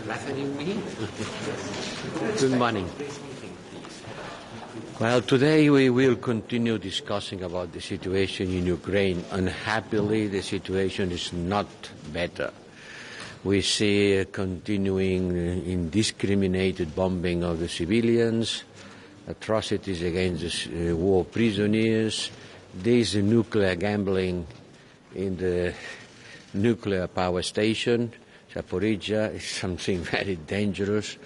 Flattering me? Good morning. Well, today we will continue discussing about the situation in Ukraine. Unhappily, the situation is not better. We see continuing indiscriminated bombing of the civilians, atrocities against the war prisoners. There is nuclear gambling in the nuclear power station. Zaporizhzhia is something very dangerous.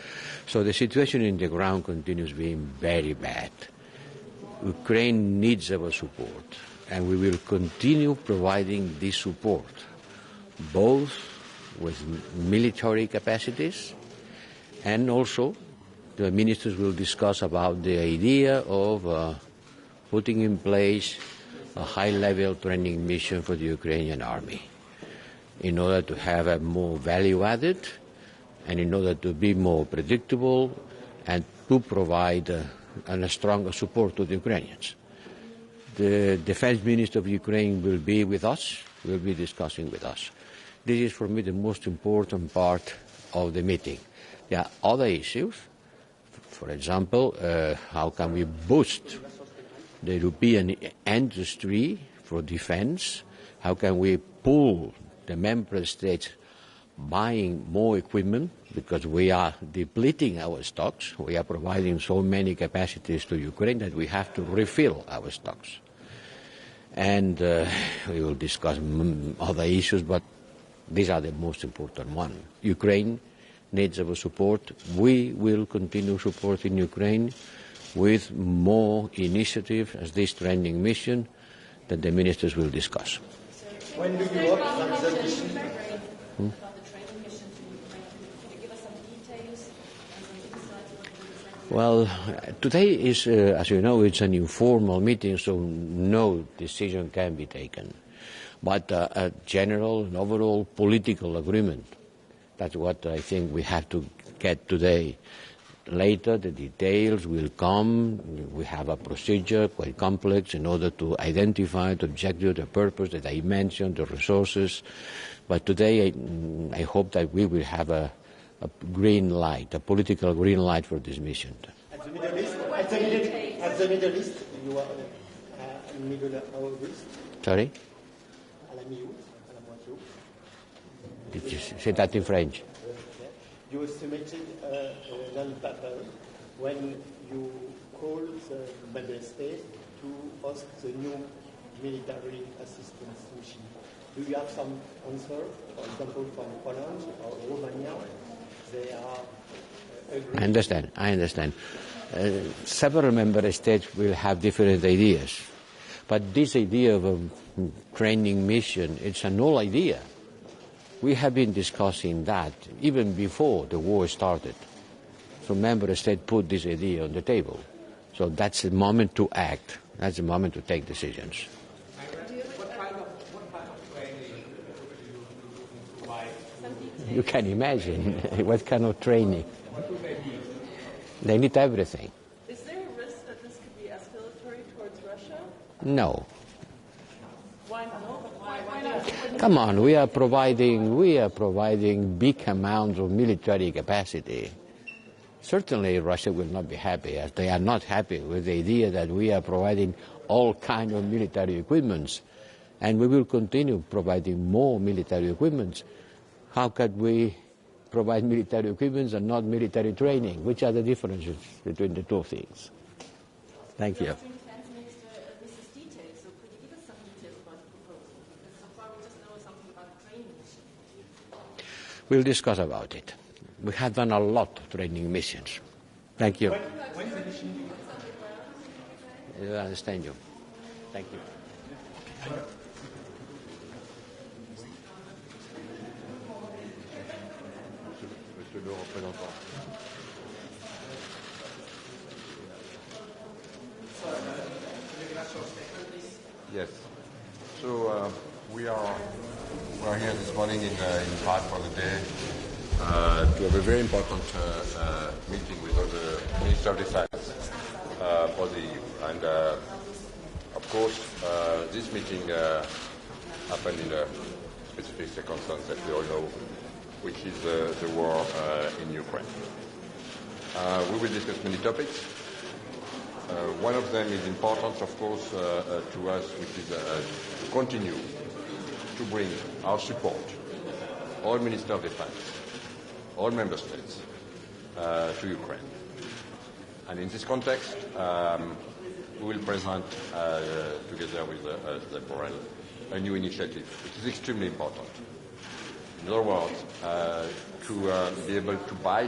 So the situation in the ground continues being very bad. Ukraine needs our support, and we will continue providing this support, both with military capacities, and also the ministers will discuss about the idea of putting in place a high-level training mission for the Ukrainian army in order to have a more value added and in order to be more predictable and to provide a stronger support to the Ukrainians. The defense minister of Ukraine will be with us, will be discussing with us. This is for me the most important part of the meeting. There are other issues. For example, how can we boost the European industry for defense? How can we pull the member states buying more equipment, because we are depleting our stocks. We are providing so many capacities to Ukraine that we have to refill our stocks. And we will discuss other issues, but these are the most important ones. Ukraine needs our support. We will continue supporting Ukraine with more initiative as this training mission that the ministers will discuss. When do you hope that the mission? Well, today is, as you know, it's an informal meeting, so no decision can be taken. But a general and overall political agreement, that's what I think we have to get today. Later, the details will come. We have a procedure, quite complex, in order to identify the objective, the purpose, the dimension, the resources. But today, I hope that we will have a green light, a political green light for this mission. At the Middle East, you are Middle East. Sorry? À la mi-août, à la moitié août. Did you say that in French? You estimated non-paper when you called the member state to host the new military assistance mission. Do you have some answer, for example, from Poland or Romania? They are agreeing. I understand. Several member states will have different ideas. But this idea of a training mission, it's an old idea. We have been discussing that even before the war started. So member states put this idea on the table. So that's the moment to act. That's the moment to take decisions. What kind of training would you provide? You can imagine what kind of training. What do they need? They need everything. Is there a risk that this could be escalatory towards Russia? No. Why not? Why not? Come on, we are providing big amounts of military capacity. Certainly Russia will not be happy, as they are not happy with the idea that we are providing all kinds of military equipments, and we will continue providing more military equipments. How could we provide military equipments and not military training? Which are the differences between the two things? Thank you. We'll discuss about it. We have done a lot of training missions. Thank you. I understand you. Thank you. Yes. So we are here this morning in Prague for the day to have a very important meeting with all the Minister of Defense for the EU. And of course, this meeting happened in a specific circumstance that we all know, which is the war in Ukraine. We will discuss many topics. One of them is important, of course, to us, which is to continue to bring our support, all Ministers of Defense, all Member States, to Ukraine. And in this context, we will present, together with Josep Borrell, a new initiative, which is extremely important. In other words, to be able to buy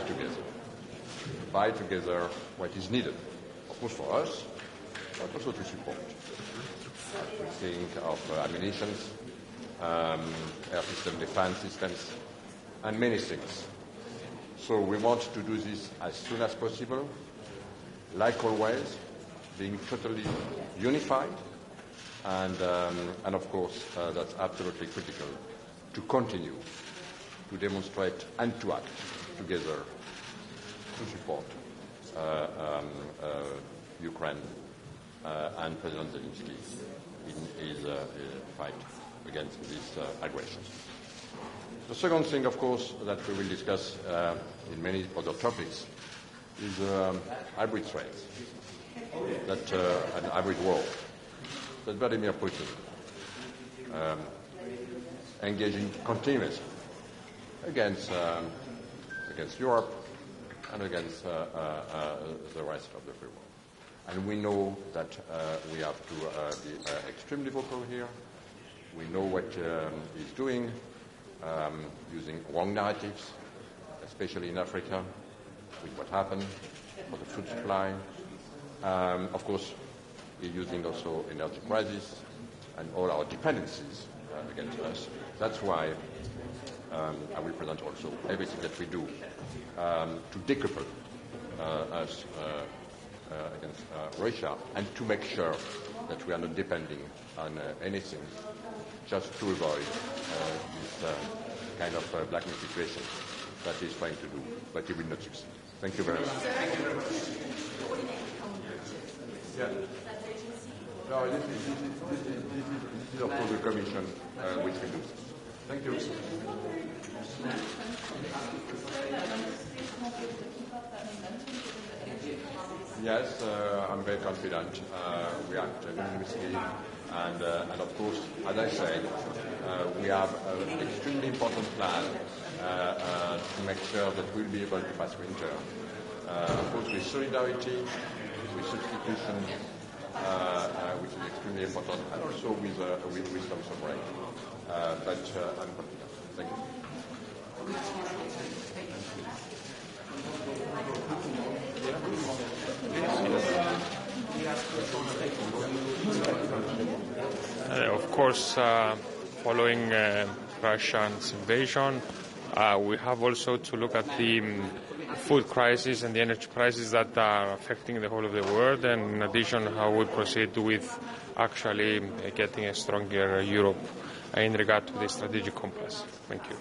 together what is needed, of course for us, but also to support. We think of ammunition, air system defense systems, and many things. So we want to do this as soon as possible, like always, being totally unified, and of course that's absolutely critical to continue to demonstrate and to act together to support Ukraine and President Zelensky in his fight against this aggression. The second thing, of course, that we will discuss in many other topics is hybrid threats, an hybrid war that Vladimir Putin engaging continuously against Europe and against the rest of the free world. And we know that we have to be extremely vocal here. We know what he's doing, using wrong narratives, especially in Africa, with what happened for the food supply. Of course, he's using also energy crisis and all our dependencies against us. That's why I will present also everything that we do to decouple us against Russia and to make sure that we are not depending on anything just to avoid this kind of blackmail situation that he's trying to do, but he will not succeed. Thank you very much. Yeah. No, this is of course the Commission which will do this. Thank you. Yes, I'm very confident. We act unanimously, and of course, as I said, we have an extremely important plan to make sure that we'll be able to pass winter. Of course, with solidarity, with substitution, which is extremely important, and also with some sovereign. But I'm confident. Thank you. Of course, following Russia's invasion, we have also to look at the food crisis and the energy crisis that are affecting the whole of the world, and in addition, how we proceed with actually getting a stronger Europe in regard to the strategic compass. Thank you.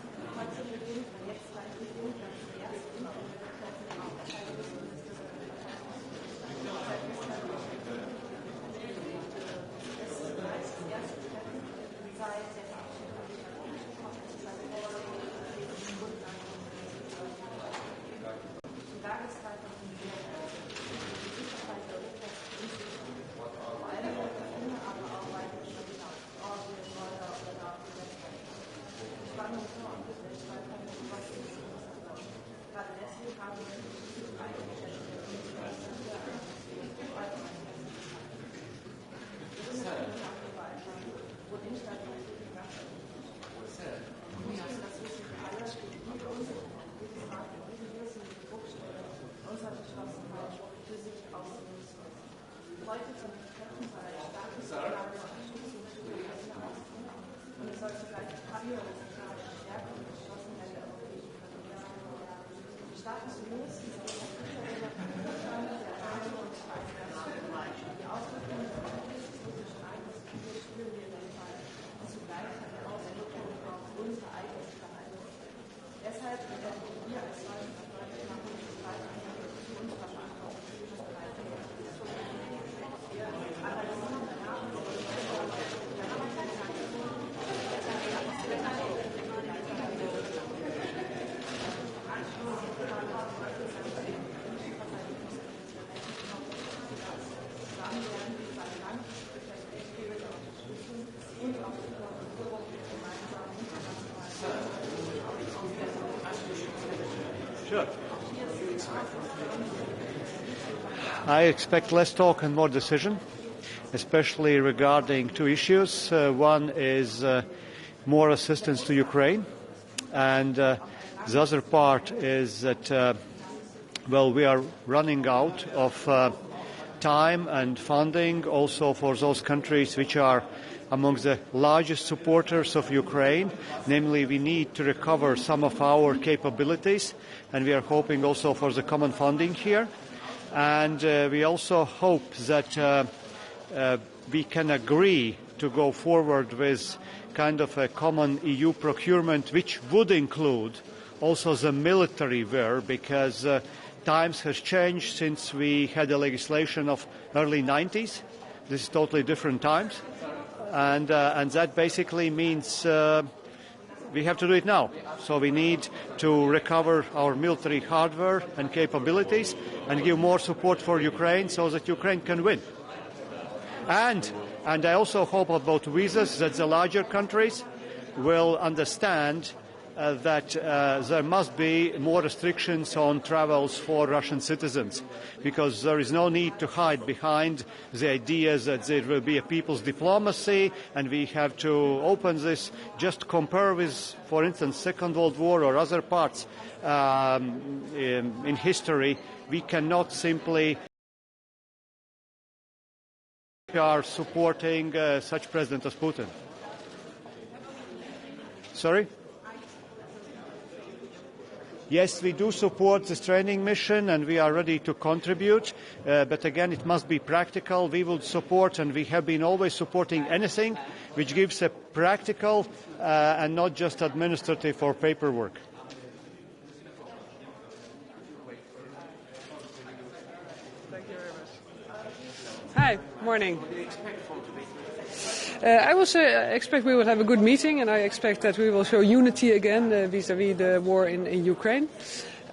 Sure. I expect less talk and more decision, especially regarding two issues. One is more assistance to Ukraine, and the other part is that, we are running out of time and funding also for those countries which are among the largest supporters of Ukraine. Namely, we need to recover some of our capabilities, and we are hoping also for the common funding here. And we also hope that we can agree to go forward with kind of a common EU procurement, which would include also the military wear, because times has changed since we had the legislation of early 90s. This is totally different times. And that basically means we have to do it now. So we need to recover our military hardware and capabilities and give more support for Ukraine so that Ukraine can win. And I also hope about visas that the larger countries will understand that there must be more restrictions on travels for Russian citizens, because there is no need to hide behind the idea that there will be a people's diplomacy and we have to open this. Just compare with, for instance, Second World War or other parts in history. We cannot simply are supporting such president as Putin. Sorry? Yes, we do support this training mission and we are ready to contribute, but again, it must be practical. We will support, and we have been always supporting anything which gives a practical and not just administrative or paperwork. Thank you very much. Hi, morning. I also expect we will have a good meeting, and I expect that we will show unity again vis-à-vis the war in Ukraine.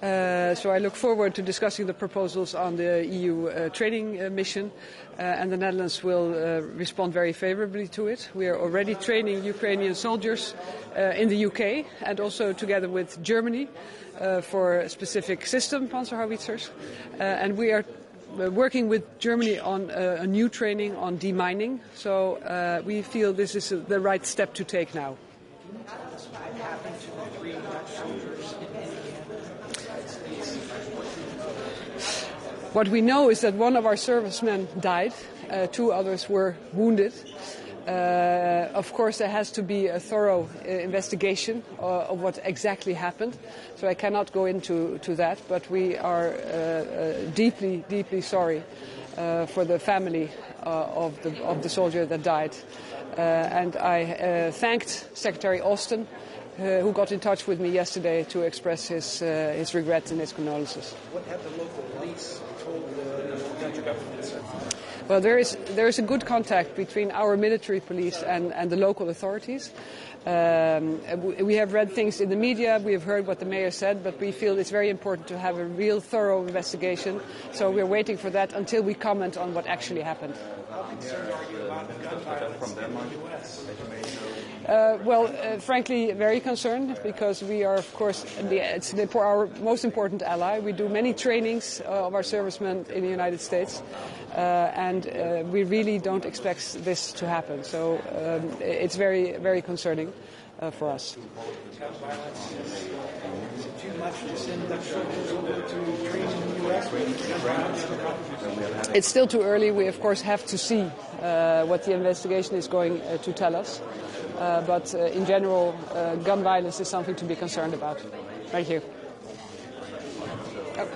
So I look forward to discussing the proposals on the EU training mission, and the Netherlands will respond very favorably to it. We are already training Ukrainian soldiers in the UK and also together with Germany for a specific system, Panzerhaubitzers, and we are working with Germany on a new training on demining, so we feel this is the right step to take now. What we know is that one of our servicemen died, 2 others were wounded. Of course, there has to be a thorough investigation of what exactly happened, so I cannot go into that, but we are deeply, deeply sorry for the family of the soldier that died. And I thanked Secretary Austin, who got in touch with me yesterday to express his regret and his condolences. What have the local police told the Dutch government, sir? Well, there is a good contact between our military police and the local authorities. We have read things in the media, we have heard what the mayor said, but we feel it's very important to have a real thorough investigation. So we're waiting for that until we comment on what actually happened. How concerned are you about the gun violence in the U.S.? Frankly, very concerned, because we are, of course, it's our most important ally. We do many trainings of our servicemen in the United States, and we really don't expect this to happen. So it's very, very concerning for us. Gun violence is it too much to send Dutch soldiers over to train in the U.S.? It's still too early. We, of course, have to see what the investigation is going to tell us. But in general, gun violence is something to be concerned about. Right here. Oh.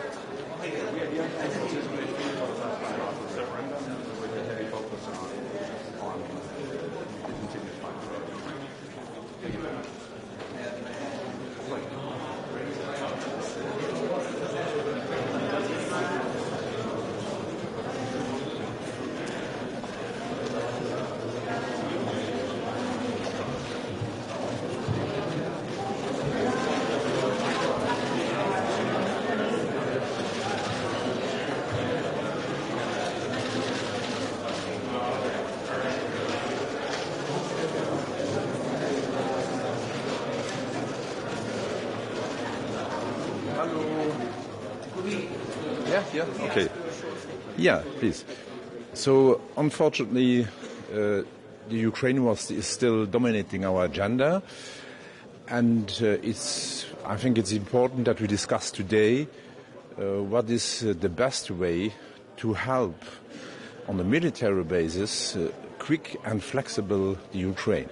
mic? Yeah? Okay. Yeah, please. So, unfortunately, the Ukraine is still dominating our agenda. And I think it's important that we discuss today what is the best way to help on a military basis, quick and flexible, the Ukraine.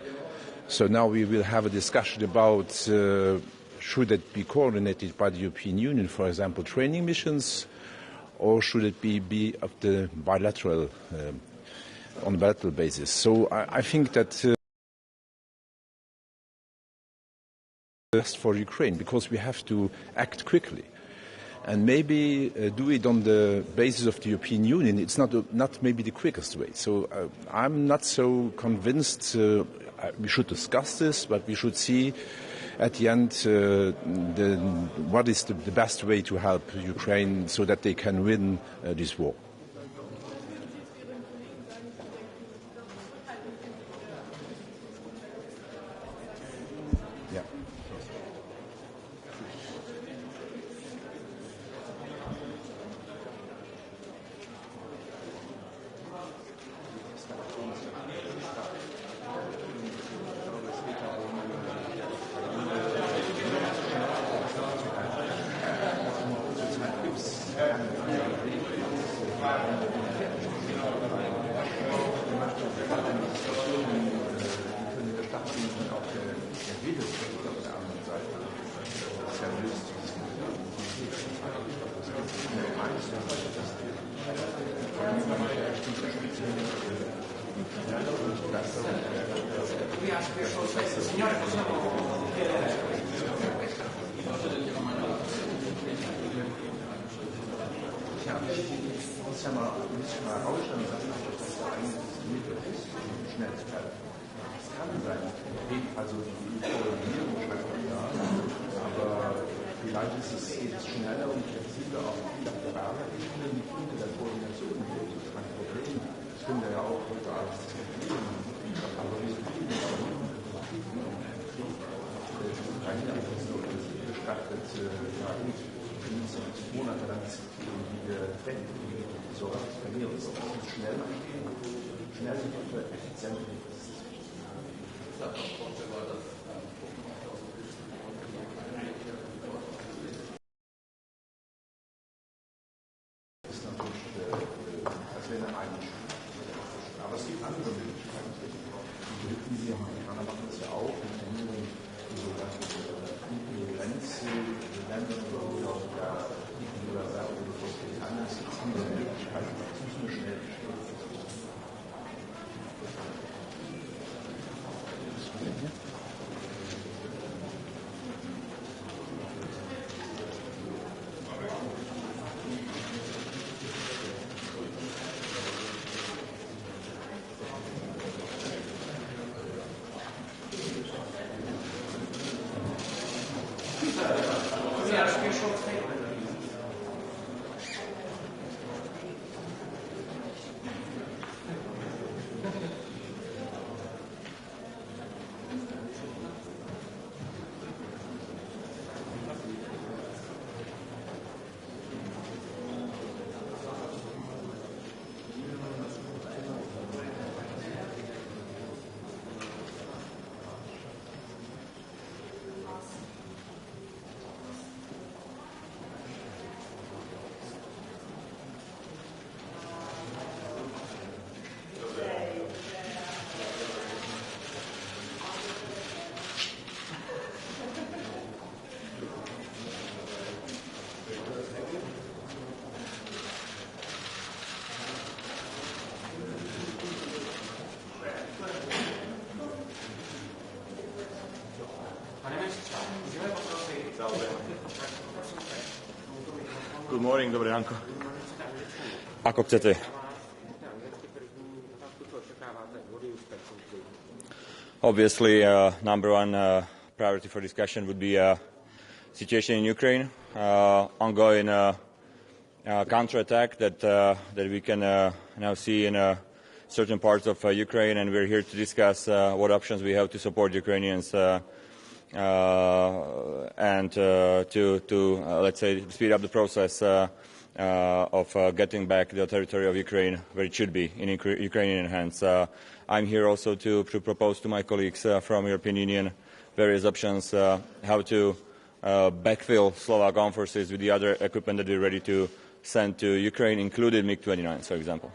So now we will have a discussion about should it be coordinated by the European Union, for example, training missions, or should it be of the bilateral, on a bilateral basis. So I think that best for Ukraine, because we have to act quickly. And maybe do it on the basis of the European Union. It's not maybe the quickest way. So I'm not so convinced we should discuss this, but we should see at the end what is the best way to help Ukraine so that they can win this war. Good morning, dobré ránko. Ako chcete. Obviously, number one priority for discussion would be situation in Ukraine, ongoing counterattack that we can now see in certain parts of Ukraine, and we're here to discuss what options we have to support Ukrainians and to let's say speed up the process getting back the territory of Ukraine where it should be, in Ukrainian hands. I'm here also to propose to my colleagues from European Union various options how to backfill Slovak armed forces with the other equipment that we're ready to send to Ukraine, including MiG-29, for example.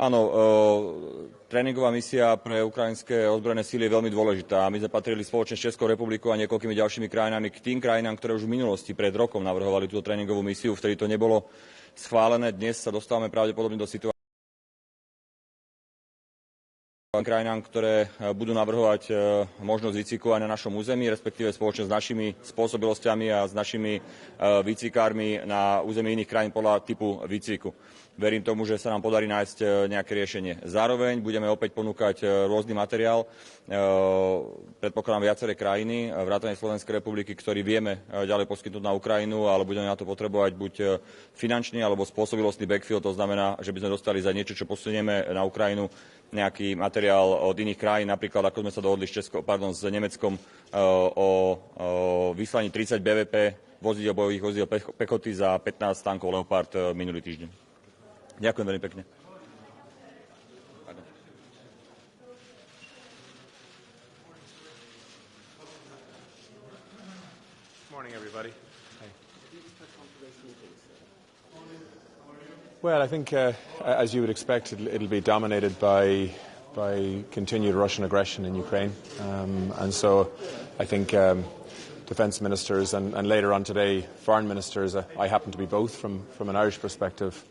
Áno, tréningová misia pre ukrajinské ozbrojené síly je veľmi dôležitá. My sme patrili spoločne s Českou republikou a niekoľkými ďalšími krajinami k tým krajinám, ktoré už v minulosti pred rokom navrhovali túto tréningovú misiu, vtedy to nebolo schválené. Dnes sa dostávame pravdepodobne do situácie krajinám, ktoré budú navrhovať možnosť výcviku aj na našom území, respektíve spoločne s našimi spôsobilosťami a s našimi výcvikármi na území iných krajín podľa typu výcviku. Verím tomu, že sa nám podarí nájsť nejaké riešenie. Zároveň budeme opäť ponúkať rôzny materiál, predpokladám viaceré krajiny, vrátane Slovenskej republiky, ktorý vieme ďalej poskytnúť na Ukrajinu, ale budeme na to potrebovať buď finančný alebo spôsobilostný backfill, to znamená, že by sme dostali za niečo, čo posunieme na Ukrajinu, nejaký materiál od iných krajín, napríklad ako sme sa dohodli s Nemeckom o vyslaní 30 BVP vozidiel, bojových vozidiel pechoty za 15 tankov Leopard minulý týždeň. Ďakujem veľmi pekne. Morning, everybody. Well, I think, as you would expect, it'll be dominated by continued Russian aggression in Ukraine, and so I think defence ministers and later on today foreign ministers. I happen to be both from an Irish perspective,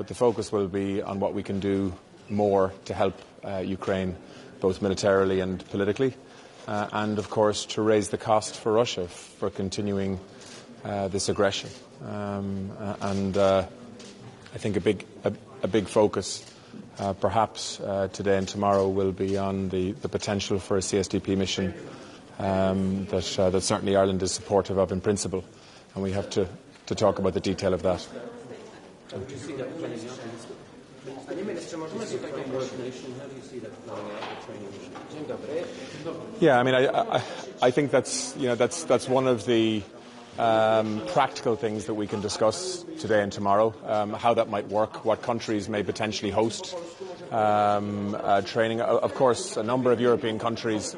but the focus will be on what we can do more to help Ukraine, both militarily and politically, and of course to raise the cost for Russia for continuing this aggression, and. I think a big focus, perhaps today and tomorrow, will be on the potential for a CSDP mission that certainly Ireland is supportive of in principle, and we have to talk about the detail of that. How do you see that playing out? Yeah, I mean, I think that's one of the practical things that we can discuss today and tomorrow, how that might work, what countries may potentially host training. Of course, a number of European countries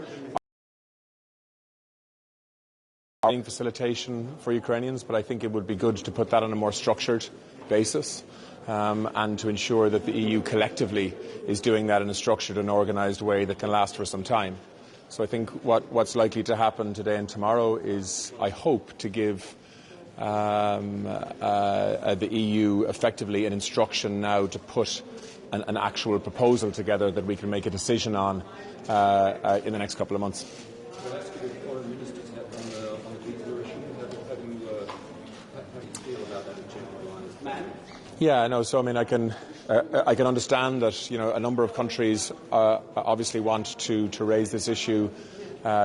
are doing facilitation for Ukrainians, but I think it would be good to put that on a more structured basis and to ensure that the EU collectively is doing that in a structured and organised way that can last for some time. So I think what's likely to happen today and tomorrow is, I hope, to give the EU effectively an instruction now to put an actual proposal together that we can make a decision on in the next couple of months. Yeah, I know. So I mean, I can understand that a number of countries obviously want to raise this issue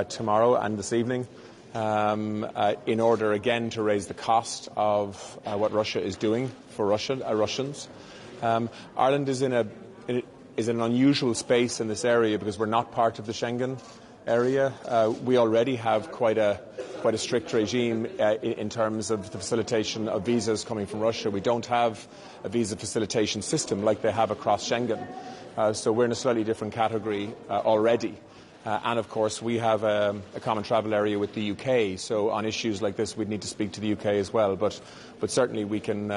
tomorrow and this evening in order again to raise the cost of what Russia is doing for Russians. Ireland is in an unusual space in this area because we're not part of the Schengen area. We already have quite a strict regime in terms of the facilitation of visas coming from Russia. We don't have a visa facilitation system like they have across Schengen. So we're in a slightly different category already. And of course we have a common travel area with the UK. So on issues like this we'd need to speak to the UK as well. But certainly we can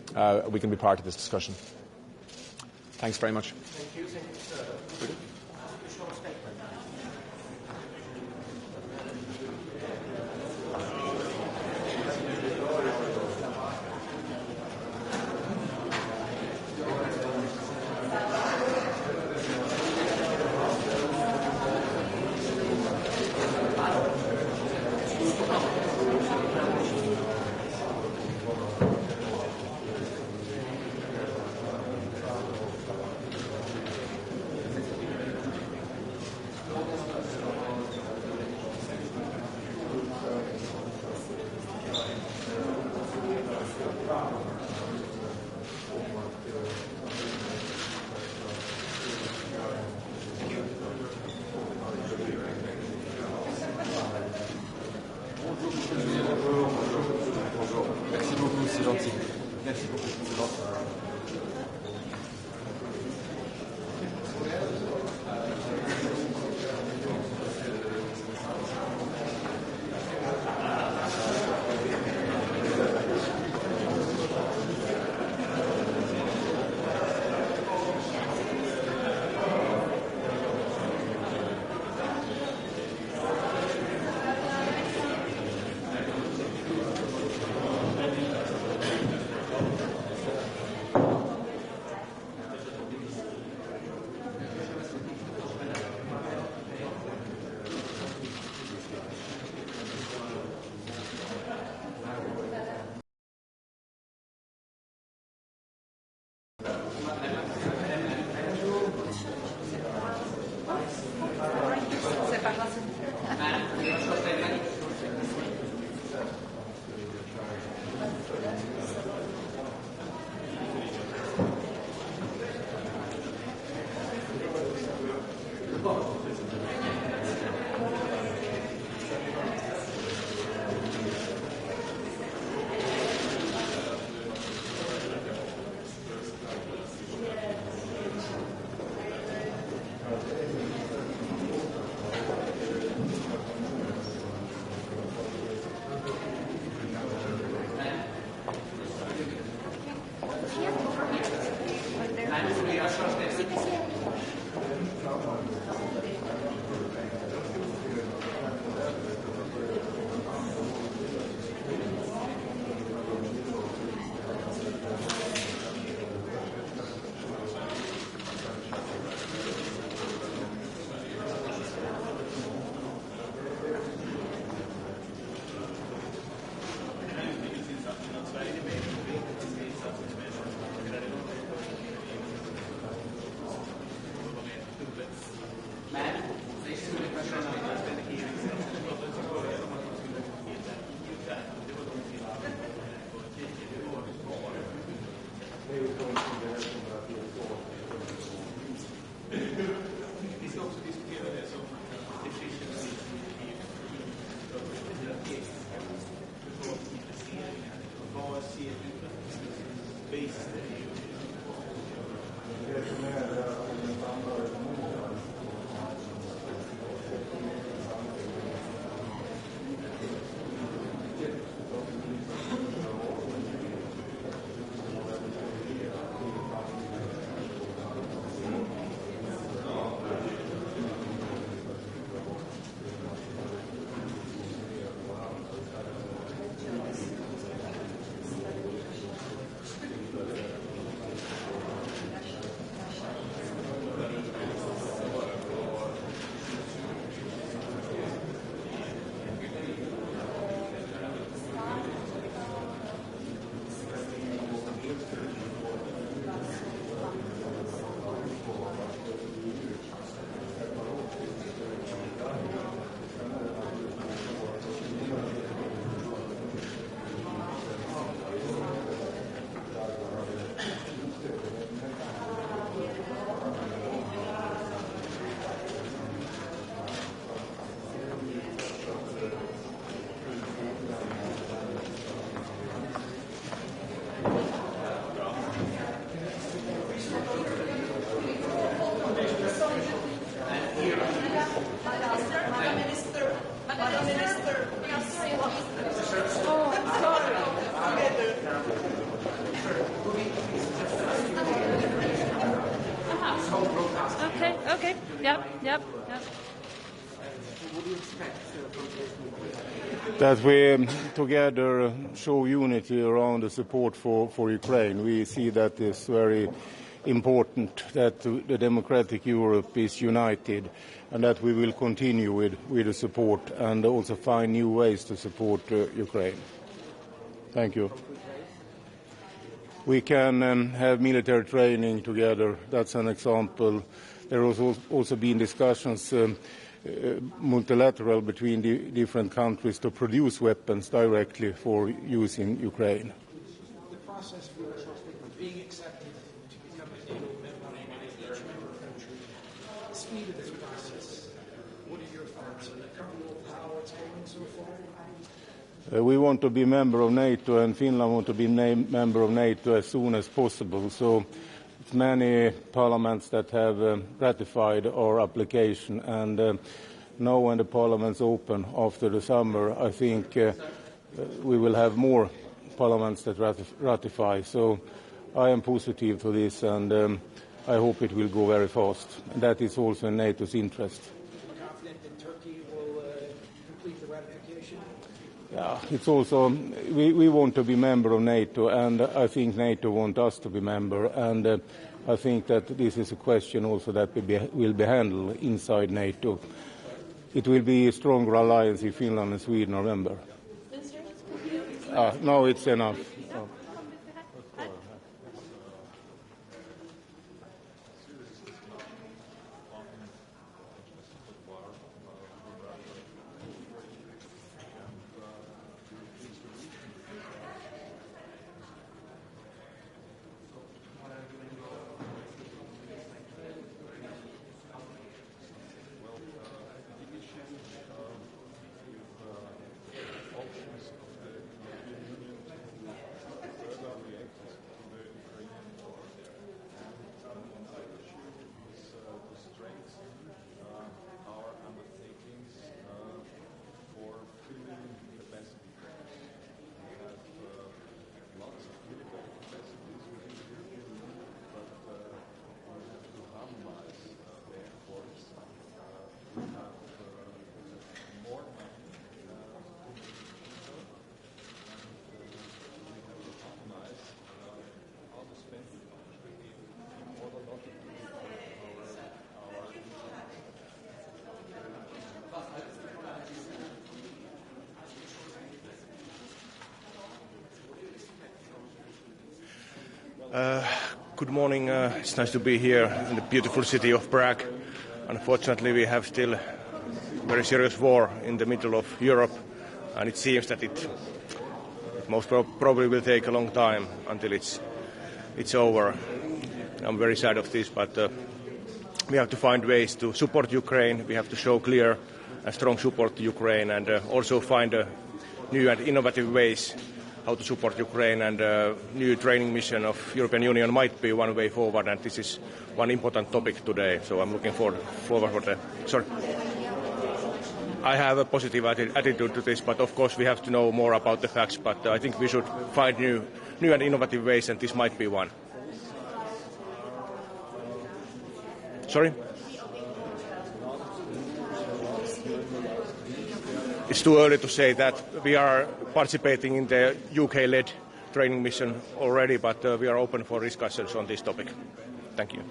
be part of this discussion. Thanks very much. Thank you. expect from this meeting? That we together show unity around the support for Ukraine. We see that it's very important that the democratic Europe is united, and that we will continue with the support and also find new ways to support Ukraine. Thank you. We can have military training together. That's an example. There has also been discussions multilateral between the different countries to produce weapons directly for use in Ukraine. The process for being accepted to become a NATO member in each member country, the speed of this process, what are your thoughts on it? How it's going so far? We want to be member of NATO, and Finland want to be member of NATO as soon as possible. So it's many parliaments that have ratified our application, and now when the parliaments open after the summer, I think we will have more parliaments that ratify. So I am positive to this, and I hope it will go very fast. And that is also in NATO's interest. Confident that Turkey will complete the ratification? Yeah, it's also we want to be member of NATO, and I think NATO wants us to be member, and I think that this is a question also that will be handled inside NATO. It will be a stronger alliance if Finland and Sweden are member. No, it's enough. Oh. Good morning. It's nice to be here in the beautiful city of Prague. Unfortunately, we have still a very serious war in the middle of Europe, and it seems that it most probably will take a long time until it's over. I'm very sad of this, but we have to find ways to support Ukraine. We have to show clear and strong support to Ukraine, and also find new and innovative ways how to support Ukraine, and new training mission of European Union might be one way forward, and this is one important topic today, so I'm looking forward for the... Sorry. I have a positive attitude to this, but of course we have to know more about the facts, but I think we should find new and innovative ways, and this might be one. Sorry? It's too early to say that. We are participating in the UK-led training mission already, but we are open for discussions on this topic. Thank you.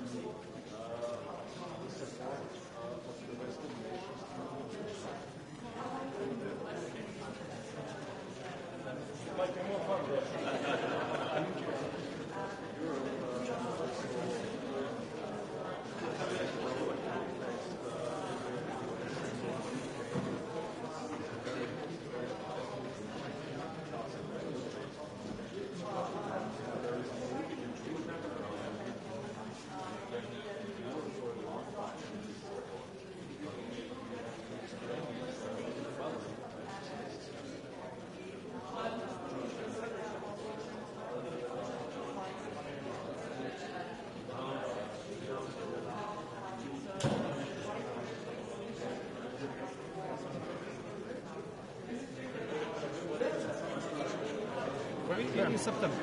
In September.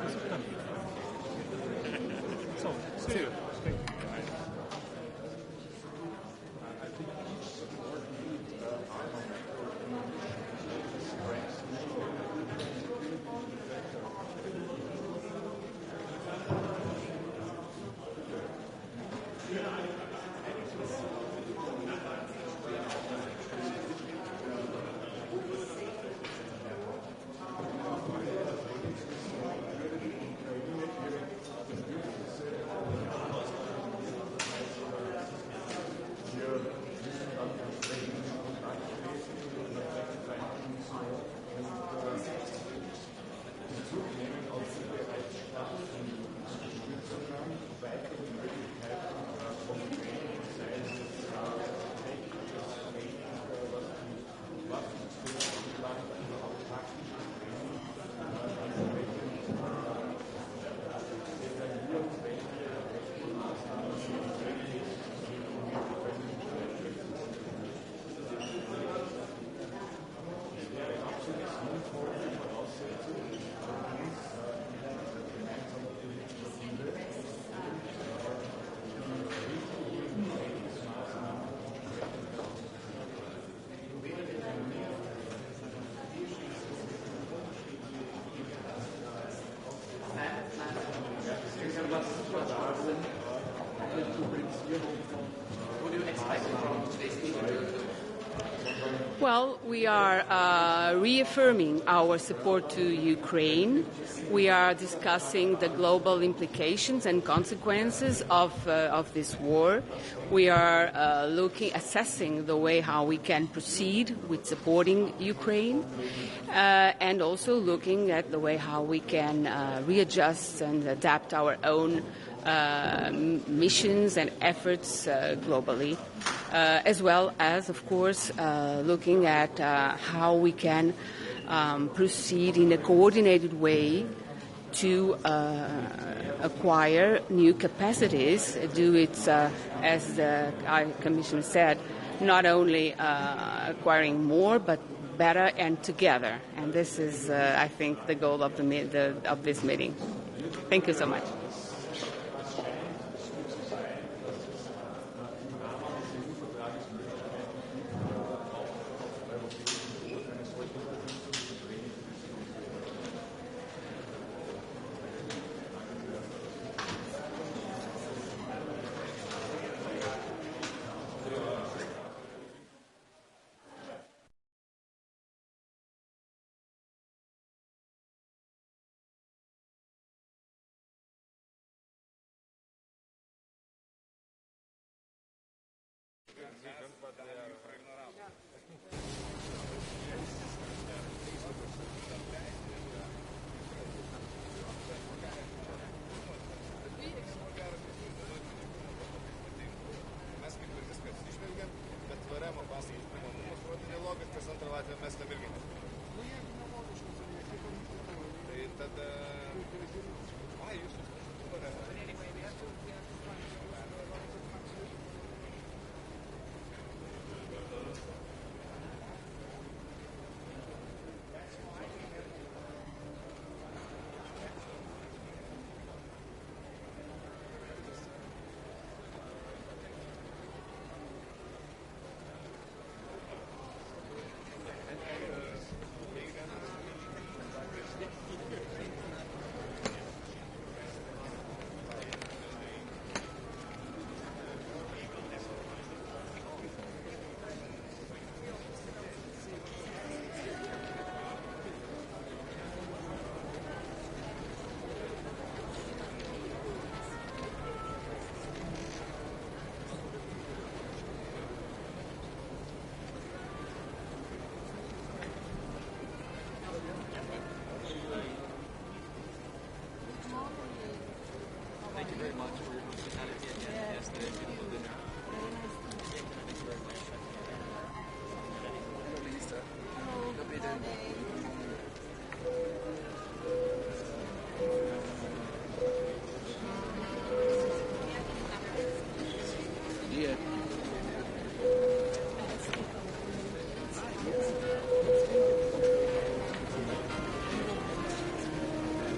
In September. So, see you. Thank you. Well, we are reaffirming our support to Ukraine. We are discussing the global implications and consequences of this war. We are assessing the way how we can proceed with supporting Ukraine, and also looking at the way how we can readjust and adapt our own missions and efforts globally, as well as, of course, looking at how we can proceed in a coordinated way to acquire new capacities, do it, as the Commission said, not only acquiring more, but better and together. And this is, I think, the goal of this meeting. Thank you so much.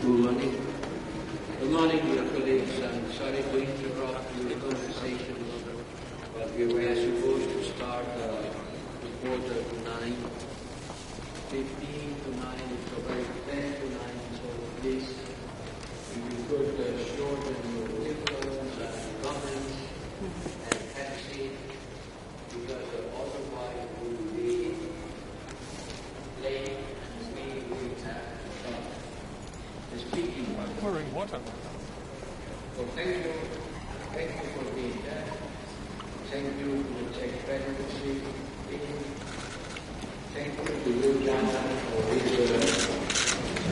Good morning. Good morning, dear colleagues. I'm sorry to interrupt your conversation, but we were supposed to start at 8:45 to 9, so very 10 to 9, so please, if you could shorten your windows and comments and have a seat, because otherwise we will be late and we will have speaking. I'm pouring water. So thank you for being there. Thank you to the Czech presidency. Thank you to you, Jana, for this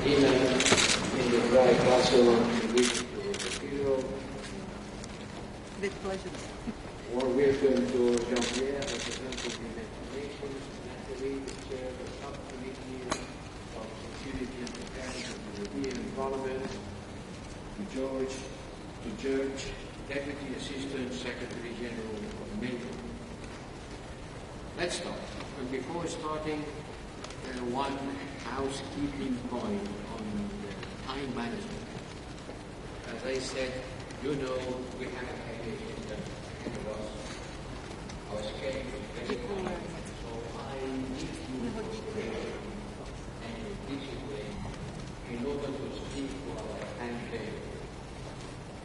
dinner in the dry castle on which the hero. With pleasure. More welcome to Jean-Pierre, representing the United Nations, Natalie, the chair of the subcommittee of Security and Defense of the European Parliament, to George, Deputy Assistant Secretary General of NATO. Let's start. And before starting, one housekeeping point on the time management. As I said, you know we have a headache in the end of us. Our schedule is very tight, so I need to prepare and anticipate in order to speak to our timetable.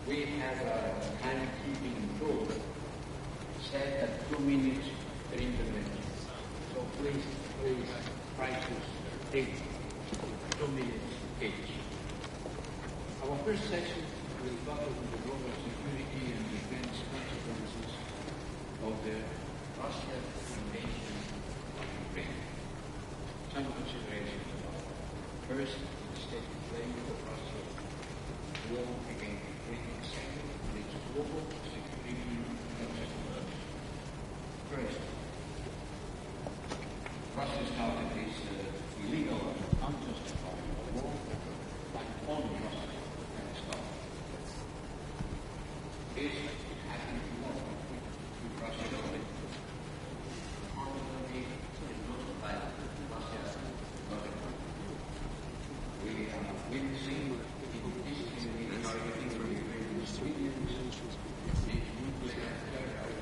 We have a timekeeping rule set at 2 minutes per intervention. So please this crisis takes 2 minutes each. Our first session will focus on the global security and defense consequences of the Russian invasion of Ukraine. Some considerations. First, the state claim of Russia's war against Ukraine. Second, its global security consequences. First, Russia started this illegal and unjustified war, but only Russia can stop. This happened more with Russia only. Unfortunately, it looks like Russia got it. We are witnessing indiscriminate targeting of Ukrainian civilians, its nuclear terror,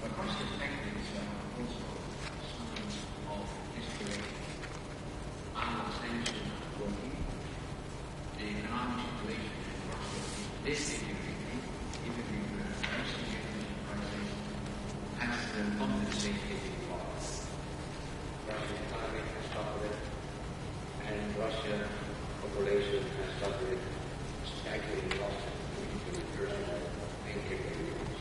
but Russia's tactics are also signs of desperation. Sanctions are working. The economic situation in Russia is deteriorating, even if the Russian energy crisis has compensated in part. Russia's economy has suffered, and Russian population has suffered staggering losses in personnel and capabilities.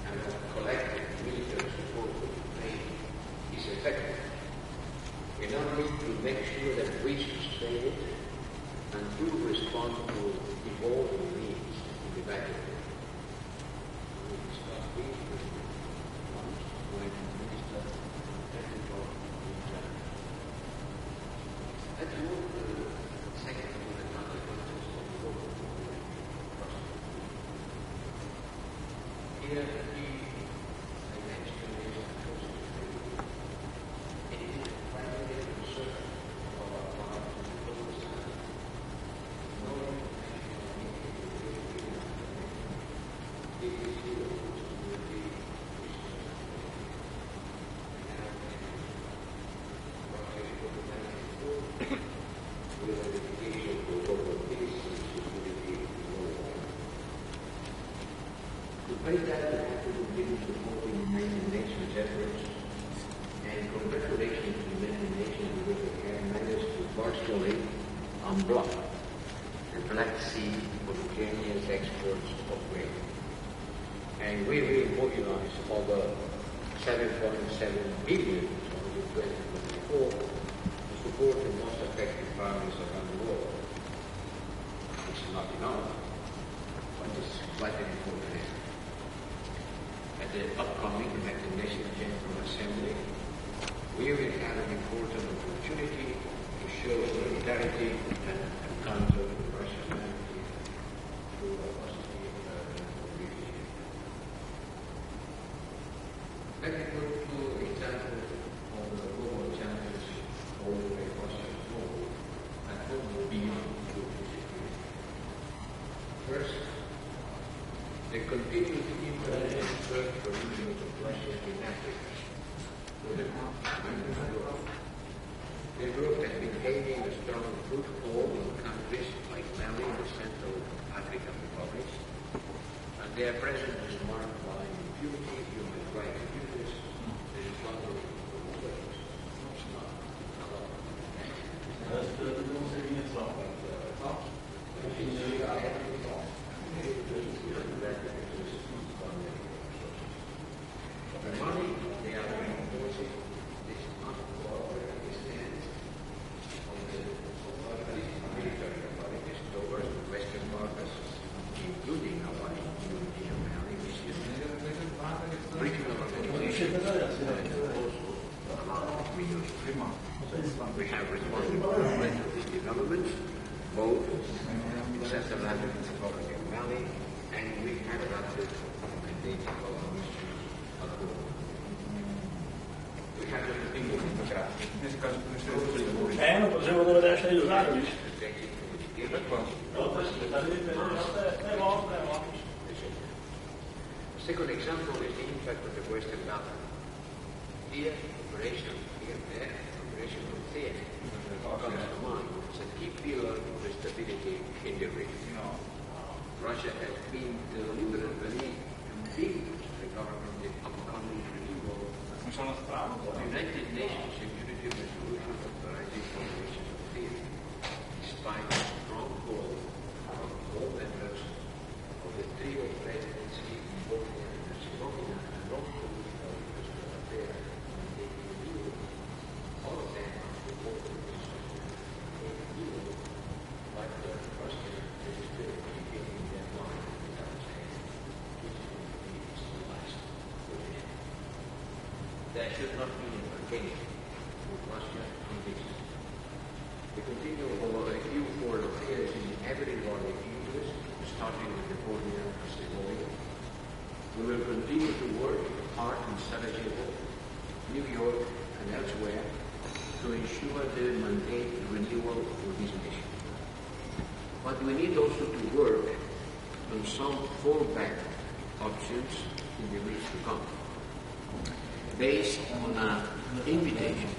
And our collective military support for Ukraine is effective. We now need to make sure that we sustain it and do respond to evolving needs in the battlefield. We discussed this with when Minister Technical let's move to the second to the consequences of global warming. Here, the key dimension is it is a primary concern of our part to the global society. No it is here to be Despite that, we have to continue supporting the United Nations efforts, and congratulations to the United Nations because they have managed to partially unblock the Black Sea for Ukrainian exports of grain. And we will mobilize over 7.7 billion in 2024 to support the most affected farmers around the world. It's not enough, but it's quite an important effort. At the upcoming United Nations General Assembly, we will have an important opportunity to show solidarity and counter the Russian narrative through a positive review. Let me put two examples of the global challenges posed by Russia's role and what will be beyond food security. First, the continued influence and search for millions of Russians in Africa. The group has been gaining a strong foothold in countries like Mali and the Central African Republic, and their presence is marked by impunity, human rights abuses, the discovery of weapons. The money they are reinforcing this uncooperative stance of the military authorities towards the Western partners, including our European Mali mission, regional organizations, and also we have responded to these developments, both in Central African Republic and Mali, and we have adopted recommendations of our mission abroad. We have to continue non possiamo dove deve essere usato. The second example is the impact of the Western Balkans. Here, Operation Protea comes to mind as a key pillar of the stability in the region. Russia has been deliberately being the government of economic renewal of United Nations Security Resolution Authorization Nations of Peace, despite the strong call from all members of the trio presidency in Bosnia and Herzegovina and non-political industrial affairs and the EU. All of them are supporting this EU, but the Russian is still keeping in their mind without saying this is the last position. There should not be a bargaining with Russia on this. We continue our EU foreign affairs in every body English, starting with the Bosnia and Herzegovina. We will continue to work hard in Sarajevo, New York, and elsewhere to ensure the mandate renewal for this mission. But we need also to work on some fallback options in the weeks to come, based on an invitation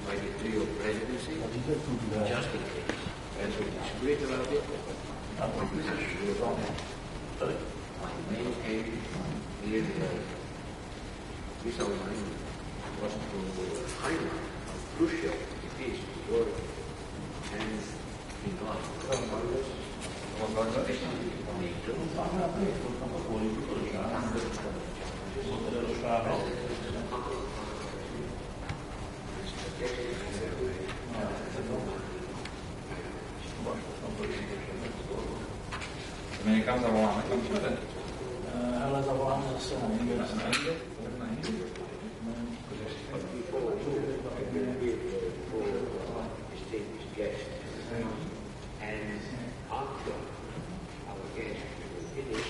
by the trio presidency, just in case, as we disagreed about it, my main aim is this outline was to highlight how crucial it is to work and in line Někam zavoláme, kam šlete? Ale zavoláme zase na Indie. And after our guest will finish,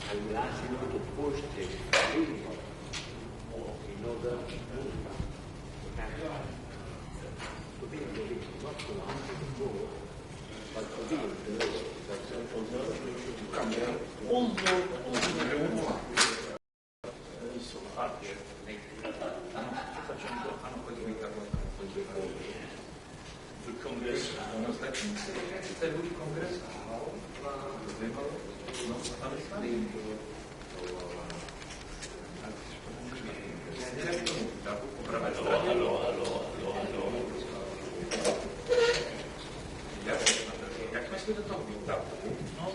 I will ask you to post the link in order to be in the list, not to answer the floor, but to be in the list. Kongres, to je můj kongres. Jak jsme šli do toho výtahu,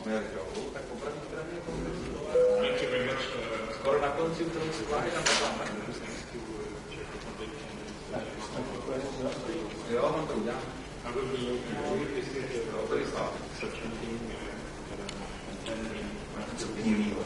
jsme jeli dolů, tak po pravé straně kongresu. Skoro na konci, kterou si vláhy tam máme. Jo, mám to udělat. Such a thing,